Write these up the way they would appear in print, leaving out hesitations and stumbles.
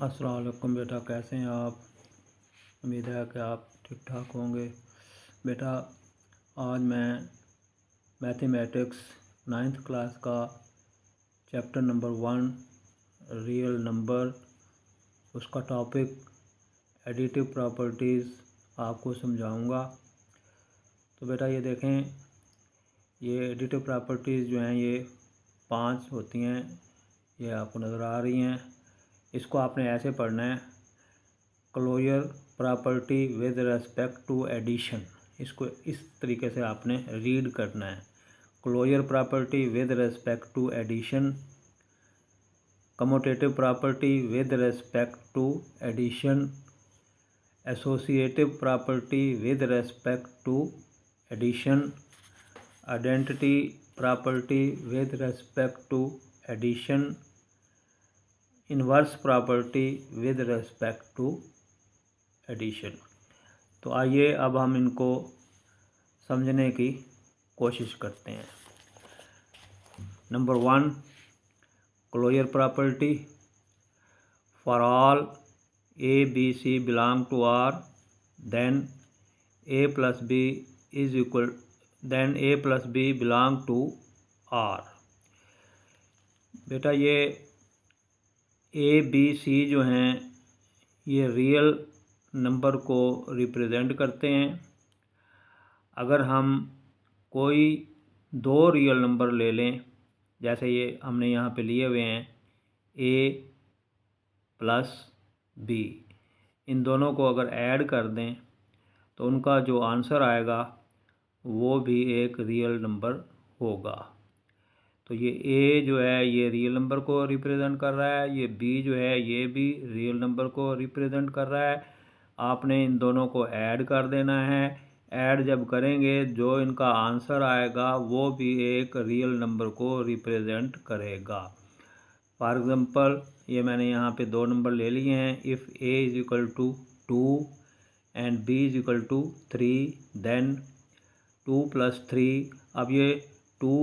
अस्सलाम वालेकुम बेटा, कैसे हैं आप। उम्मीद है कि आप ठीक ठाक होंगे। बेटा आज मैं मैथमेटिक्स 9th क्लास का चैप्टर नंबर 1 रियल नंबर, उसका टॉपिक एडिटिव प्रॉपर्टीज़ आपको समझाऊंगा। तो बेटा ये देखें, ये एडिटिव प्रॉपर्टीज़ जो हैं ये 5 होती हैं, ये आपको नज़र आ रही हैं। इसको आपने ऐसे पढ़ना है, closure property with respect to addition. इसको इस तरीके से आपने रीड करना है, closure property with respect to addition, commutative property with respect to addition, associative property with respect to addition, identity property with respect to addition, inverse property with respect to addition. तो आइए अब हम इनको समझने की कोशिश करते हैं। Number 1, closure property. For all A B C belong to R, then A plus B is equal then A plus B belong to R. बेटा ये ए बी सी जो हैं ये रियल नंबर को रिप्रेजेंट करते हैं। अगर हम कोई 2 रियल नंबर ले लें, जैसे ये हमने यहाँ पे लिए हुए हैं ए प्लस बी, इन दोनों को अगर ऐड कर दें तो उनका जो आंसर आएगा वो भी एक रियल नंबर होगा। तो ये ए जो है ये रियल नंबर को रिप्रेजेंट कर रहा है, ये बी जो है ये भी रियल नंबर को रिप्रेजेंट कर रहा है। आपने इन दोनों को ऐड कर देना है। ऐड जब करेंगे जो इनका आंसर आएगा वो भी एक रियल नंबर को रिप्रेजेंट करेगा। फॉर एग्ज़ाम्पल ये मैंने यहाँ पे 2 नंबर ले लिए हैं। If A is equal to 2 and B is equal to 3, then 2 + 3। अब ये 2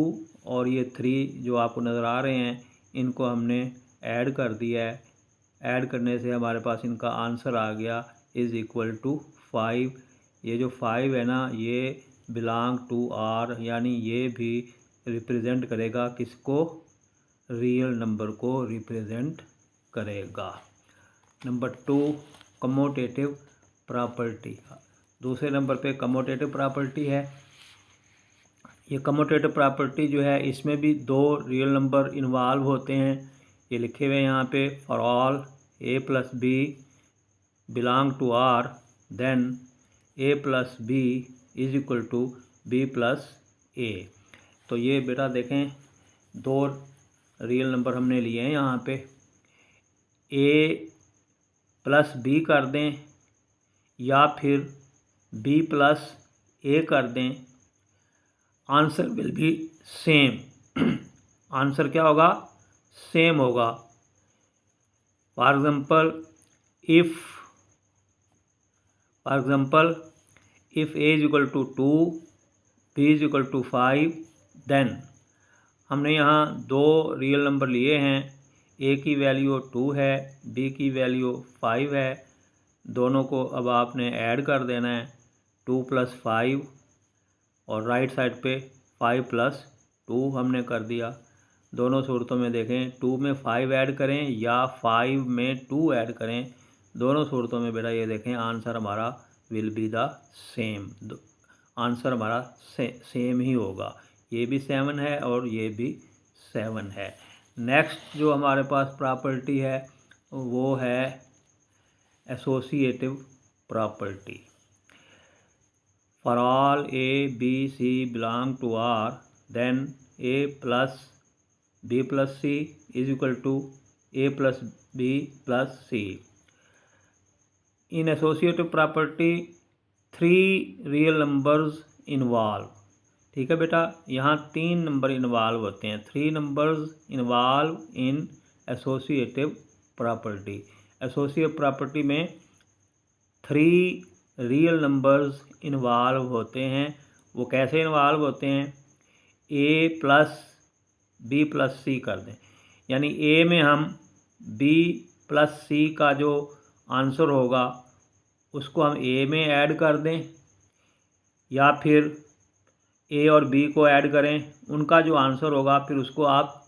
और ये 3 जो आपको नज़र आ रहे हैं इनको हमने ऐड कर दिया है। ऐड करने से हमारे पास इनका आंसर आ गया इज़ इक्वल टू 5। ये जो 5 है ना ये बिलोंग टू आर, यानी ये भी रिप्रेजेंट करेगा किसको, रियल नंबर को रिप्रेजेंट करेगा। Number 2, commutative property. दूसरे नंबर पे कम्यूटेटिव प्रॉपर्टी है। ये कम्यूटेटिव प्रॉपर्टी जो है इसमें भी 2 रियल नंबर इन्वॉल्व होते हैं। ये लिखे हुए हैं यहाँ पे, for all A plus B belong to R, then A plus B is equal to B plus A. तो ये बेटा देखें 2 रियल नंबर हमने लिए हैं यहाँ पे। ए प्लस बी कर दें या फिर बी प्लस ए कर दें, answer will be same. Answer क्या होगा, सेम होगा। For example if A is equal to 2, B is equal to 5, then हमने यहाँ 2 रियल नंबर लिए हैं। ए की वैल्यू 2 है, बी की वैल्यू 5 है। दोनों को अब आपने ऐड कर देना है, 2 + 5 और राइट साइड पे 5 + 2 हमने कर दिया। दोनों सूरतों में देखें, 2 में 5 ऐड करें या 5 में 2 ऐड करें, दोनों सूरतों में बेटा ये देखें आंसर हमारा will be the same. Answer हमारा सेम ही होगा। ये भी 7 है और ये भी 7 है। नेक्स्ट जो हमारे पास प्रॉपर्टी है वो है associative property. For all A B C belong to R, then A plus B plus C is equal to A plus B plus C. In associative property 3 real numbers involve. ठीक है बेटा, यहाँ 3 number involve होते हैं। 3 numbers involve in associative property. Associative property में 3 real numbers involve होते हैं। वो कैसे इन्वॉल्व होते हैं, ए प्लस बी प्लस सी कर दें, यानी ए में हम बी प्लस सी का जो आंसर होगा उसको हम ए में ऐड कर दें, या फिर ए और बी को ऐड करें, उनका जो आंसर होगा फिर उसको आप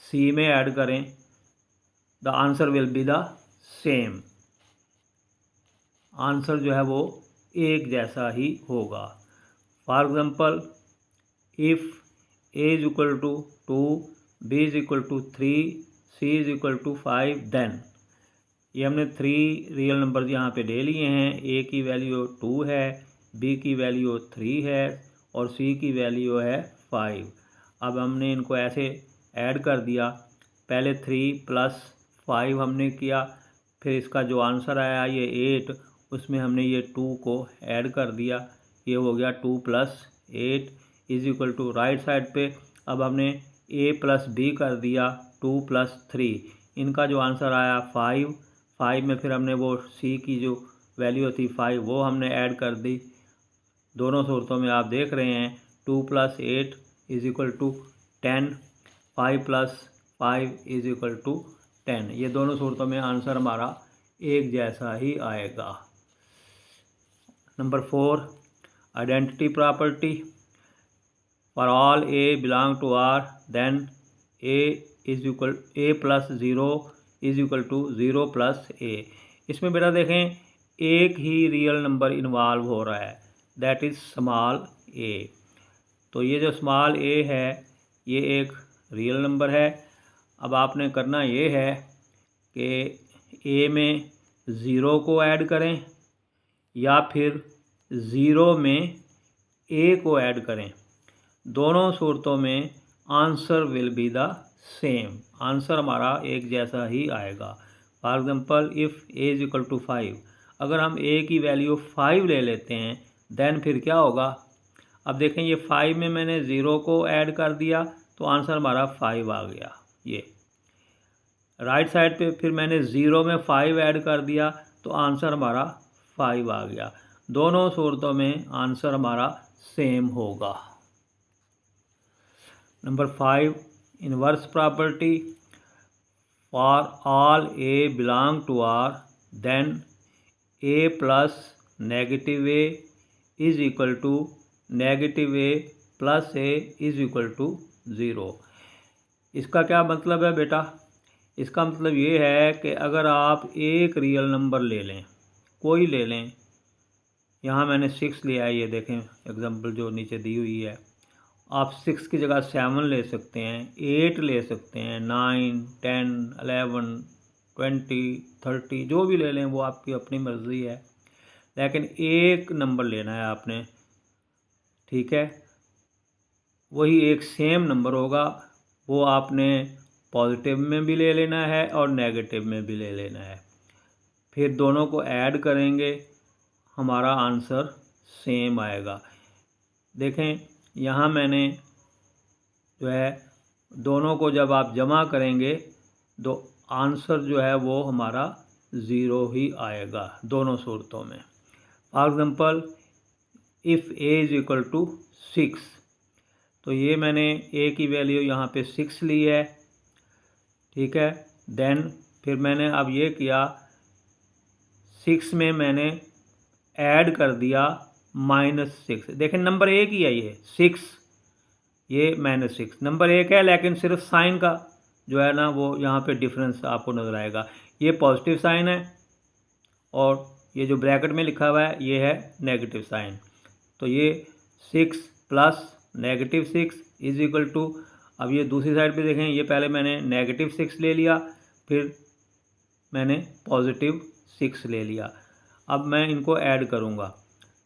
सी में ऐड करें, the answer will be the same. Answer जो है वो एक जैसा ही होगा। For example, if A is equal to 2, B is equal to 3, C is equal to 5, then ये हमने 3 रियल नंबर यहाँ पे ले लिए हैं। ए की वैल्यू 2 है, बी की वैल्यू 3 है और सी की वैल्यू है 5। अब हमने इनको ऐसे ऐड कर दिया, पहले 3 प्लस 5 हमने किया, फिर इसका जो आंसर आया ये 8, उसमें हमने ये 2 को ऐड कर दिया, ये हो गया 2 plus 8 is equal to, right side पे अब हमने ए प्लस बी कर दिया 2 प्लस 3, इनका जो आंसर आया 5 में फिर हमने वो सी की जो वैल्यू थी 5 वो हमने ऐड कर दी। दोनों सूरतों में आप देख रहे हैं 2 plus 8 is equal to 10, 5 plus 5 is equal to 10। ये दोनों सूरतों में आंसर हमारा एक जैसा ही आएगा। Number 4, identity property. For all A belong to R, then A plus 0 is equal to 0 plus A. इसमें बेटा देखें एक ही रियल नंबर इन्वॉल्व हो रहा है, दैट इज़ स्मॉल ए। तो ये जो स्मॉल ए है ये एक रियल नंबर है। अब आपने करना ये है कि ए में 0 को ऐड करें या फिर 0 में ए को ऐड करें, दोनों सूरतों में answer will be the same, answer हमारा एक जैसा ही आएगा। For example, if A is equal to 5, अगर हम ए की वैल्यू 5 ले लेते हैं देन फिर क्या होगा। अब देखें ये 5 में मैंने 0 को ऐड कर दिया तो आंसर हमारा 5 आ गया। ये राइट साइड पे फिर मैंने 0 में 5 ऐड कर दिया तो आंसर हमारा 5 आ गया। दोनों सूरतों में आंसर हमारा सेम होगा। Number 5, inverse property. For all A belong to R, then A plus negative A is equal to negative A plus A is equal to 0। इसका क्या मतलब है बेटा? इसका मतलब ये है कि अगर आप एक रियल नंबर ले लें, कोई ले लें, यहाँ मैंने 6 लिया है, ये देखें एग्जांपल जो नीचे दी हुई है, आप 6 की जगह 7 ले सकते हैं, 8 ले सकते हैं, 9, 10, 11, 20, 30 जो भी ले लें वो आपकी अपनी मर्ज़ी है, लेकिन एक नंबर लेना है आपने, ठीक है। वही एक सेम नंबर होगा, वो आपने पॉजिटिव में भी ले लेना है और नेगेटिव में भी ले लेना है, फिर दोनों को ऐड करेंगे, हमारा आंसर सेम आएगा। देखें यहाँ मैंने जो है दोनों को जब आप जमा करेंगे तो आंसर जो है वो हमारा 0 ही आएगा दोनों सूरतों में। For example, if A is equal to 6, तो ये मैंने ए की वैल्यू यहाँ पे 6 ली है, ठीक है। देन फिर मैंने अब ये किया, 6 में मैंने ऐड कर दिया -6। देखें नंबर एक ही है, ये 6, ये -6 नंबर एक है, लेकिन सिर्फ साइन का जो है ना वो यहाँ पे डिफरेंस आपको नज़र आएगा। ये पॉजिटिव साइन है और ये जो ब्रैकेट में लिखा हुआ है ये है नेगेटिव साइन। तो ये 6 प्लस -6 इज इक्वल टू, अब ये दूसरी साइड पे देखें, ये पहले मैंने -6 ले लिया, फिर मैंने पॉजिटिव 6 ले लिया। अब मैं इनको ऐड करूँगा,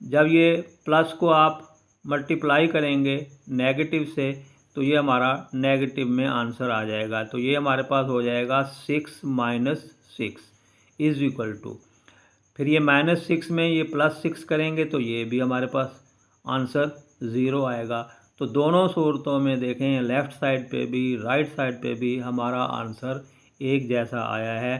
जब ये प्लस को आप मल्टीप्लाई करेंगे नेगेटिव से तो ये हमारा नेगेटिव में आंसर आ जाएगा। तो ये हमारे पास हो जाएगा 6 - 6 इज इक्वल टू, फिर ये -6 में ये +6 करेंगे तो ये भी हमारे पास आंसर 0 आएगा। तो दोनों सूरतों में देखें, लेफ़्ट साइड पे भी राइट साइड पे भी हमारा आंसर एक जैसा आया है,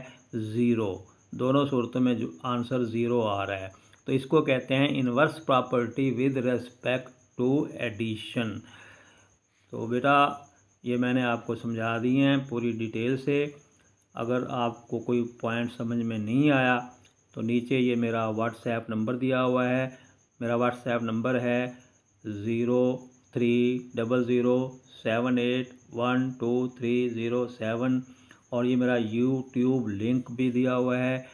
0। दोनों सूरतों में जो आंसर 0 आ रहा है, तो इसको कहते हैं inverse property with respect to addition. तो बेटा ये मैंने आपको समझा दी हैं पूरी डिटेल से। अगर आपको कोई पॉइंट समझ में नहीं आया तो नीचे ये मेरा व्हाट्सएप नंबर दिया हुआ है। मेरा व्हाट्सएप नंबर है 0300781237 और ये मेरा यूट्यूब लिंक भी दिया हुआ है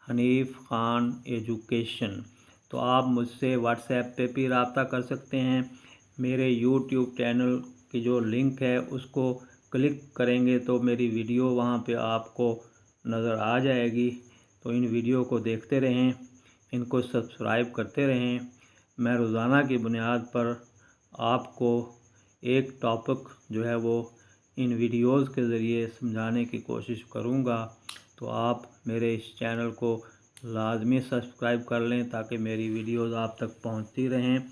@हनीफ खान एजुकेशन। तो आप मुझसे व्हाट्सएप पे भी रब्ता कर सकते हैं। मेरे यूट्यूब चैनल की जो लिंक है उसको क्लिक करेंगे तो मेरी वीडियो वहाँ पे आपको नज़र आ जाएगी। तो इन वीडियो को देखते रहें, इनको सब्सक्राइब करते रहें। मैं रोज़ाना की बुनियाद पर आपको एक टॉपिक जो है वो इन वीडियोस के ज़रिए समझाने की कोशिश करूँगा। तो आप मेरे इस चैनल को लाजमी सब्सक्राइब कर लें ताकि मेरी वीडियोस आप तक पहुंचती रहें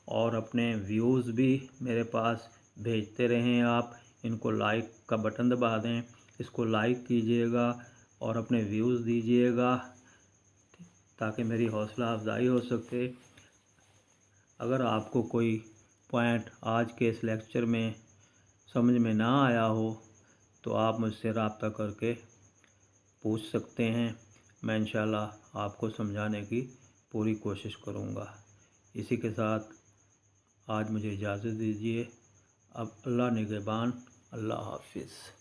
और अपने व्यूज़ भी मेरे पास भेजते रहें। आप इनको लाइक का बटन दबा दें, इसको लाइक कीजिएगा और अपने व्यूज़ दीजिएगा ताकि मेरी हौसला अफजाई हो सके। अगर आपको कोई पॉइंट आज के इस लेक्चर में समझ में ना आया हो तो आप मुझसे रब्ता करके पूछ सकते हैं। मैं इंशाल्लाह आपको समझाने की पूरी कोशिश करूँगा। इसी के साथ आज मुझे इजाज़त दीजिए। अब अल्लाह निगहबान। अल्लाह हाफिज़।